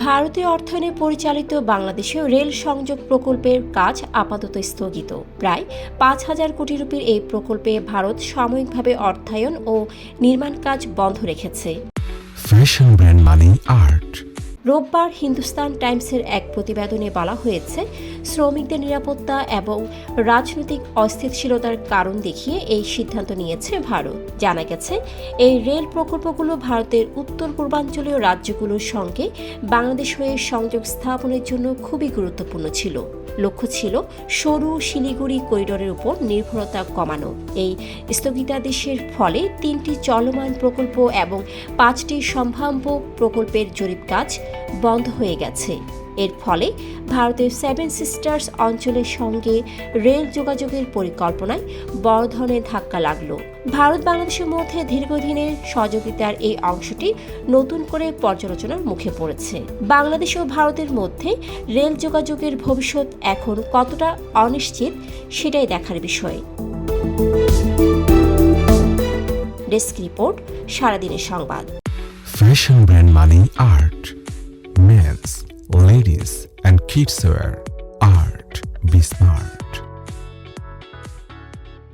ভারতীয় অর্থায়নে পরিচালিত বাংলাদেশীয় রেল সংযোগ প্রকল্পের কাজ আপাতত স্থগিত। প্রায় ৫,০০০ কোটি রুপির এই প্রকল্পে ভারত সাময়িকভাবে অর্থায়ন ও নির্মাণ কাজ বন্ধ রেখেছে। ফ্যাশন ব্র্যান্ড মানে আর্ট। রোববার হিন্দুস্তান টাইমসের এক প্রতিবেদনে বলা হয়েছে, শ্রমিকদের নিরাপত্তা এবং রাজনৈতিক অস্থিতিশীলতার কারণ দেখিয়ে এই সিদ্ধান্ত নিয়েছে ভারত। জানা গেছে, এই রেল প্রকল্পগুলো ভারতের উত্তর পূর্বাঞ্চলীয় রাজ্যগুলোর সঙ্গে বাংলাদেশ হয়ে সংযোগ স্থাপনের জন্য খুবই গুরুত্বপূর্ণ ছিল। লক্ষ্য ছিল সরু শিলিগুড়ি করিডোরের উপর নির্ভরতা কমানো। এই স্থগিতাদেশের ফলে ৩টি চলমান প্রকল্প এবং ৫টি সম্ভাব্য প্রকল্পের জরিপ কাজ বন্ধ হয়ে গেছে। এর ফলে ভারতের সেভেন সিস্টার্স অঞ্চলের সঙ্গে রেল যোগাযোগের পরিকল্পনায় বড় ধরনের ধাক্কা লাগল। ভারত বাংলাদেশের মধ্যে দীর্ঘদিনের সহযোগিতার এই অংশটি নতুন করে পর্যালোচনার মুখে পড়েছে। বাংলাদেশ ও ভারতের মধ্যে রেল যোগাযোগের ভবিষ্যৎ এখন কতটা অনিশ্চিত সেটাই দেখার বিষয়। ডেস্ক রিপোর্ট, সারাদিনের সংবাদ। ফ্যাশন ব্র্যান্ড মানে art. Men's, ladies and kids wear. Art. Be smart.